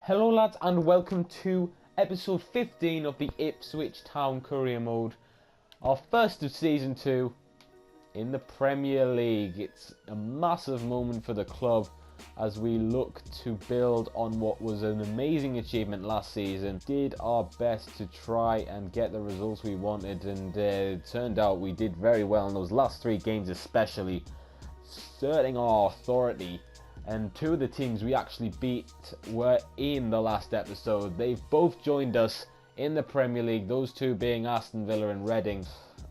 Hello lads and welcome to episode 15 of the Ipswich Town Career Mode, our first of season 2 in the Premier League. It's a massive moment for the club as we look to build on what was an amazing achievement last season. Did our best to try and get the results we wanted, and it turned out we did very well in those last 3 games, especially asserting our authority. And 2 of the teams we actually beat were in the last episode. They've both joined us in the Premier League, those 2 being Aston Villa and Reading.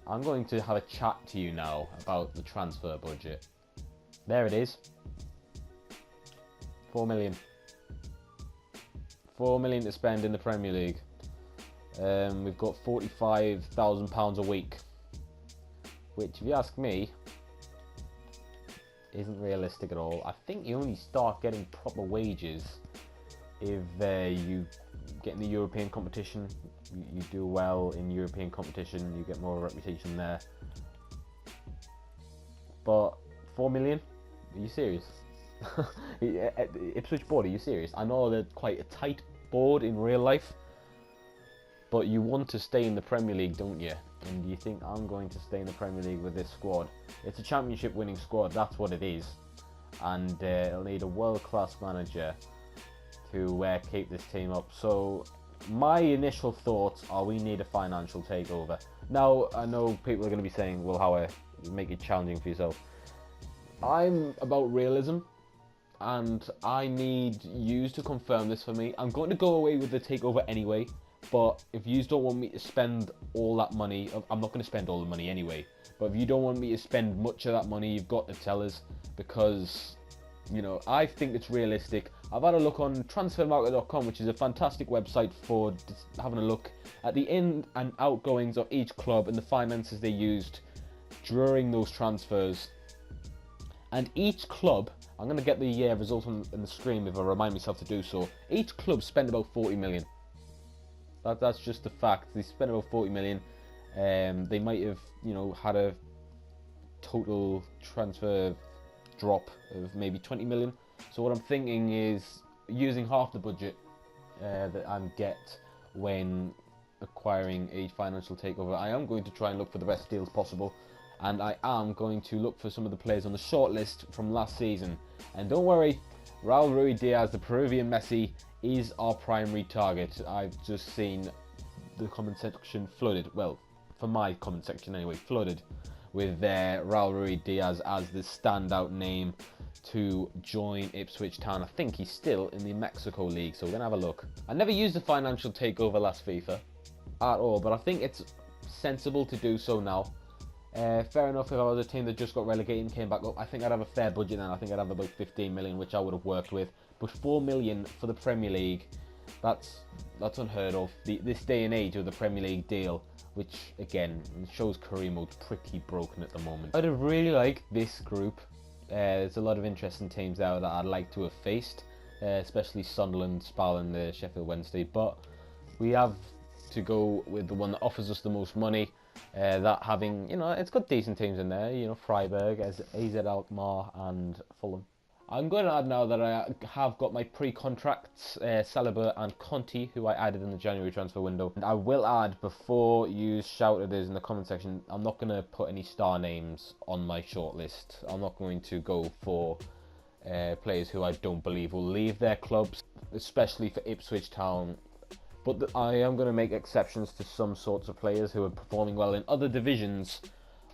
I'm going to have a chat to you now about the transfer budget. There it is. 4 million. 4 million to spend in the Premier League. We've got £45,000 a week, which, if you ask me, isn't realistic at all. I think you only start getting proper wages if you get in the European competition. You do well in European competition, you get more reputation there. But 4 million? Are you serious? Ipswich board, are you serious? I know they're quite a tight board in real life, but you want to stay in the Premier League, don't you? And you think I'm going to stay in the Premier League with this squad? It's a championship winning squad, that's what it is. And it'll need a world-class manager to keep this team up. So my initial thoughts are we need a financial takeover. Now, I know people are going to be saying, well, how make it challenging for yourself. I'm about realism, and I need you to confirm this for me. I'm going to go away with the takeover anyway. But if you don't want me to spend all that money, I'm not going to spend all the money anyway. But if you don't want me to spend much of that money, you've got to tell us, because, you know, I think it's realistic. I've had a look on transfermarket.com, which is a fantastic website for having a look at the in and outgoings of each club and the finances they used during those transfers. And each club, I'm going to get the result on the screen if I remind myself to do so. Each club spent about 40 million. That's just the fact. They spent about 40 million. They might have, you know, had a total transfer drop of maybe 20 million. So what I'm thinking is using half the budget that I get when acquiring a financial takeover. I am going to try and look for the best deals possible, and I am going to look for some of the players on the shortlist from last season. And don't worry, Raul Ruiz-Diaz, the Peruvian Messi, is our primary target. I've just seen the comment section flooded, well, for my comment section anyway, flooded with Raul Ruiz-Diaz as the standout name to join Ipswich Town. I think he's still in the Mexico League, so we're going to have a look. I never used a financial takeover last FIFA at all, but I think it's sensible to do so now. Fair enough, if I was a team that just got relegated and came back up, I think I'd have a fair budget then. I think I'd have about 15 million, which I would have worked with. But 4 million for the Premier League, that's unheard of. This day and age of the Premier League deal, which again shows career mode's pretty broken at the moment. I'd have really liked this group. There's a lot of interesting teams there that I'd like to have faced, especially Sunderland, Spal and Sheffield Wednesday. But we have to go with the one that offers us the most money. That having, you know, it's got decent teams in there, you know, Freiburg, AZ Alkmaar and Fulham. I'm going to add now that I have got my pre-contracts, Saliba and Conti, who I added in the January transfer window. And I will add, before you shout at us in the comment section, I'm not going to put any star names on my shortlist. I'm not going to go for players who I don't believe will leave their clubs, especially for Ipswich Town. But I am going to make exceptions to some sorts of players who are performing well in other divisions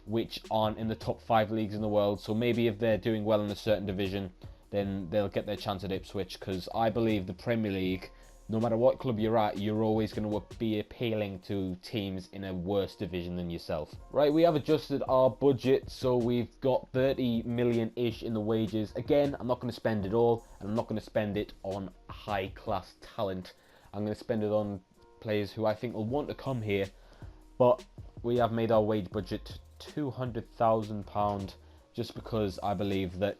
which aren't in the top 5 leagues in the world. So maybe if they're doing well in a certain division, then they'll get their chance at Ipswich, because I believe the Premier League, no matter what club you're at, you're always going to be appealing to teams in a worse division than yourself. Right, we have adjusted our budget, so we've got 30 million-ish in the wages. Again, I'm not going to spend it all, and I'm not going to spend it on high-class talent. I'm going to spend it on players who I think will want to come here, but we have made our wage budget £200,000 just because I believe that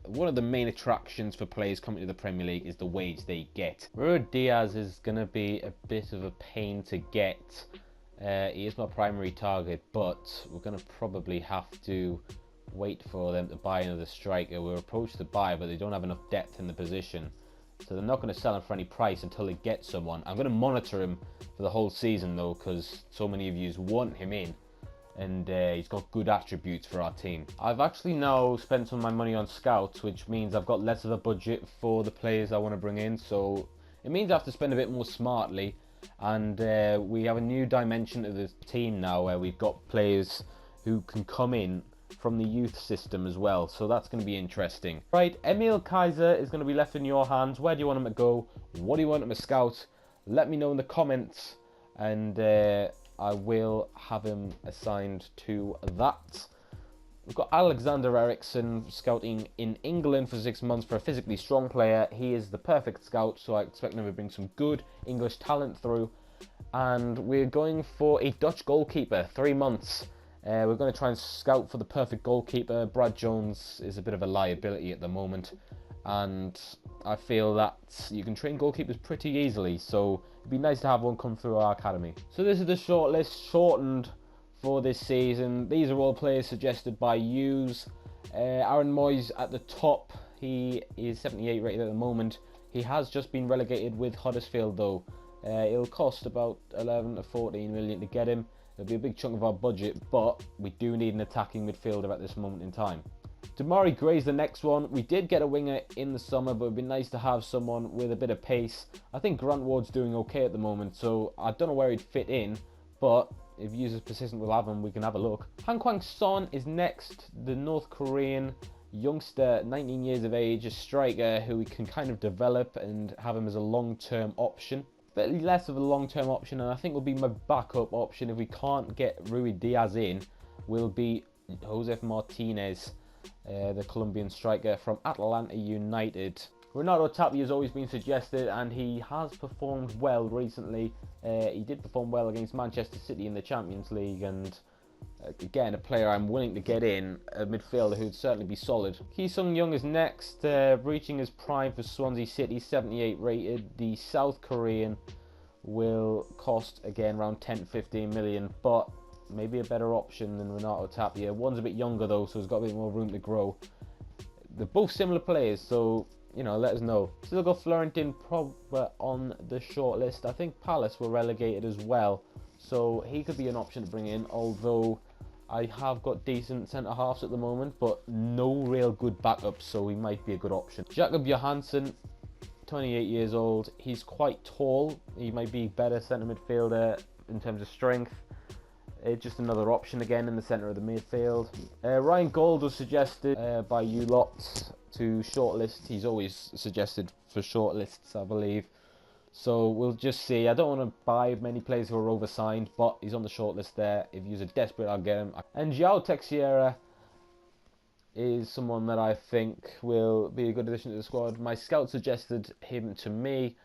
one of the main attractions for players coming to the Premier League is the wage they get. Ruiz-Diaz is going to be a bit of a pain to get. He is my primary target, but we're going to probably have to wait for them to buy another striker. We're approached to buy, but they don't have enough depth in the position. So they're not going to sell him for any price until they get someone. I'm going to monitor him for the whole season though, because so many of you want him in. And he's got good attributes for our team. I've actually now spent some of my money on scouts, which means I've got less of a budget for the players I want to bring in. So it means I have to spend a bit more smartly. And we have a new dimension to the team now, where we've got players who can come in from the youth system as well. So that's going to be interesting. Right, Emil Kaiser is going to be left in your hands. Where do you want him to go? What do you want him to scout? Let me know in the comments, and I will have him assigned to that. We've got Alexander Eriksson scouting in England for 6 months for a physically strong player. He is the perfect scout, so I expect him to bring some good English talent through. And we're going for a Dutch goalkeeper, 3 months. We're going to try and scout for the perfect goalkeeper. Brad Jones is a bit of a liability at the moment, and I feel that you can train goalkeepers pretty easily, so it'd be nice to have one come through our academy. So this is the shortlist, shortened for this season. These are all players suggested by yous. Aaron Moyes at the top. He is 78 rated at the moment. He has just been relegated with Huddersfield though. It'll cost about 11 to 14 million to get him. It'll be a big chunk of our budget, but we do need an attacking midfielder at this moment in time. Damari Gray's the next one. We did get a winger in the summer, but it'd be nice to have someone with a bit of pace. I think Grant Ward's doing okay at the moment, so I don't know where he'd fit in, but if users persistent will have him, we can have a look. Han Kwang-son is next, the North Korean youngster, 19 years of age, a striker who we can kind of develop and have him as a long-term option. Slightly less of a long-term option, and I think will be my backup option if we can't get Rui Diaz in, will be Josef Martinez, the Colombian striker from Atlanta United. Renato Tapia has always been suggested, and he has performed well recently. He did perform well against Manchester City in the Champions League, and again, a player I'm willing to get in, a midfielder who'd certainly be solid. Ki Sung-young is next, reaching his prime for Swansea City, 78 rated. The South Korean will cost, again, around 10 to 15 million, but maybe a better option than Renato Tapia. One's a bit younger though, so he's got a bit more room to grow. They're both similar players, so you know, let us know. Still got Florentin Pogba on the shortlist. I think Palace were relegated as well, so he could be an option to bring in, although I have got decent centre-halves at the moment, but no real good backups, so he might be a good option. Jakob Johansson, 28 years old. He's quite tall. He might be better centre midfielder in terms of strength. Just another option again in the centre of the midfield. Ryan Gold was suggested by you lots to shortlist. He's always suggested for shortlists, I believe. So we'll just see. I don't want to buy many players who are oversigned, but he's on the shortlist there. If you're desperate, I'll get him. And João Teixeira is someone that I think will be a good addition to the squad. My scout suggested him to me,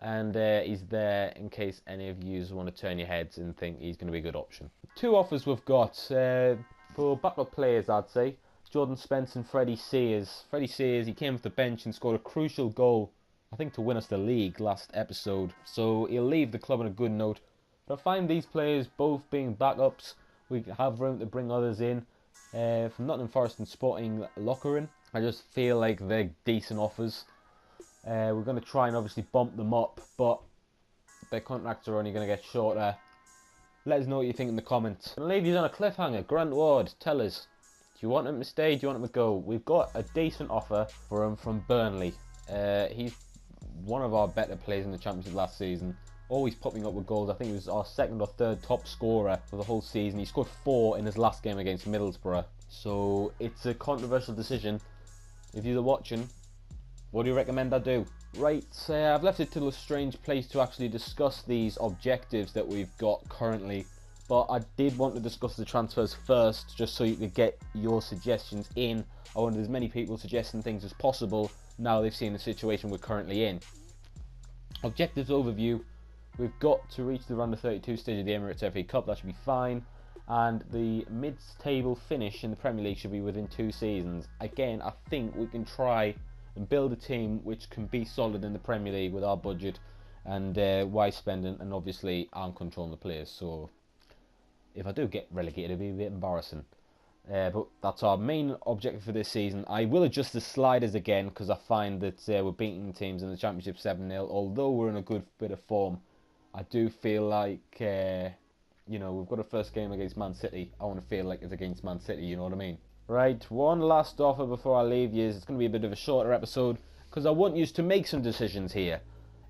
and he's there in case any of you want to turn your heads and think he's going to be a good option. Two offers we've got for backup players, I'd say. Jordan Spence and Freddie Sears. Freddie Sears, he came off the bench and scored a crucial goal, I think, to win us the league last episode. So he'll leave the club on a good note. But I find these players both being backups. We have room to bring others in. From Nottingham Forest and Sporting Lokeren, I just feel like they're decent offers. We're going to try and obviously bump them up, but their contracts are only going to get shorter. Let us know what you think in the comments. And leave you on a cliffhanger. Grant Ward, tell us, do you want him to stay? Do you want him to go? We've got a decent offer for him from Burnley. He's one of our better players in the Championship last season. Always popping up with goals. I think he was our second or third top scorer for the whole season. He scored 4 in his last game against Middlesbrough. So it's a controversial decision. If you're watching, what do you recommend I do? Right, I've left it to a strange place to actually discuss these objectives that we've got currently. But I did want to discuss the transfers first, just so you could get your suggestions in. I wanted as many people suggesting things as possible now they've seen the situation we're currently in. Objectives overview. We've got to reach the round of 32 stage of the Emirates FA Cup. That should be fine. And the mid-table finish in the Premier League should be within 2 seasons. Again, I think we can try and build a team which can be solid in the Premier League with our budget and wise spending, and obviously I'm controlling the players. So if I do get relegated, it'll be a bit embarrassing. But that's our main objective for this season. I will adjust the sliders again because I find that we're beating teams in the Championship 7-0. Although we're in a good bit of form, I do feel like, you know, we've got a first game against Man City. I want to feel like it's against Man City, you know what I mean? Right, one last offer before I leave you. It's going to be a bit of a shorter episode because I want you to make some decisions here.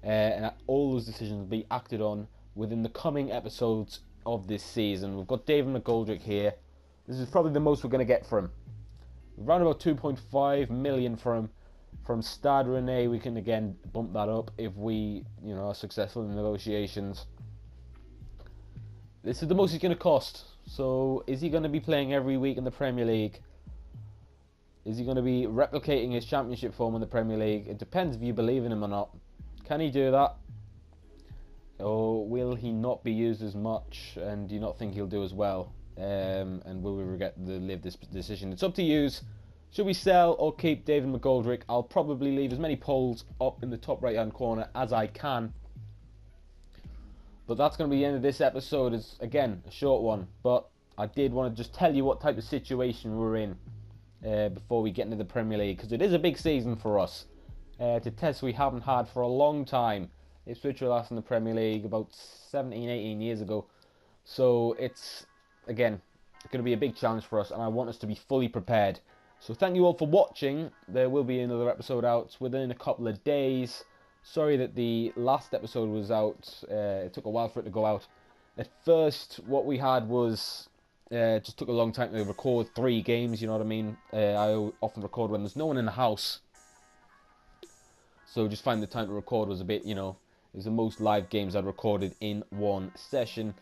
And all those decisions will be acted on within the coming episodes of this season. We've got David McGoldrick here. This is probably the most we're going to get for him. Around about 2.5 million for him. From Stade Rennais, we can again bump that up if we, you know, are successful in negotiations. This is the most he's going to cost. So, is he going to be playing every week in the Premier League? Is he going to be replicating his Championship form in the Premier League? It depends if you believe in him or not. Can he do that? Or will he not be used as much, and do you not think he'll do as well? And will we regret this decision? It's up to you. Should we sell or keep David McGoldrick? I'll probably leave as many polls up in the top right hand corner as I can. But that's going to be the end of this episode. It's again a short one, but I did want to just tell you what type of situation we're in before we get into the Premier League, because it is a big season for us. To test we haven't had for a long time. Ipswich were last in the Premier League about 17, 18 years ago. So it's, again, going to be a big challenge for us, and I want us to be fully prepared. So thank you all for watching. There will be another episode out within a couple of days. Sorry that the last episode was out. It took a while for it to go out. At first, what we had was just took a long time to record 3 games, you know what I mean? I often record when there's no one in the house. So just finding the time to record was a bit, you know, it was the most live games I'd recorded in one session.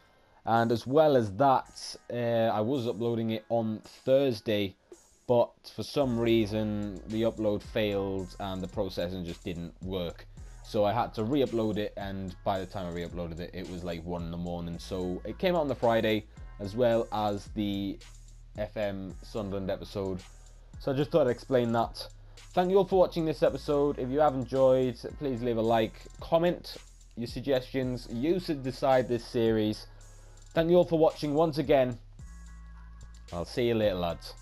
And as well as that, I was uploading it on Thursday, but for some reason the upload failed and the processing just didn't work. So I had to re-upload it, and by the time I re-uploaded it, it was like 1 in the morning. So it came out on the Friday, as well as the FM Sunderland episode. So I just thought I'd explain that. Thank you all for watching this episode. If you have enjoyed, please leave a like, comment your suggestions. You should decide this series. Thank you all for watching once again. I'll see you later, lads.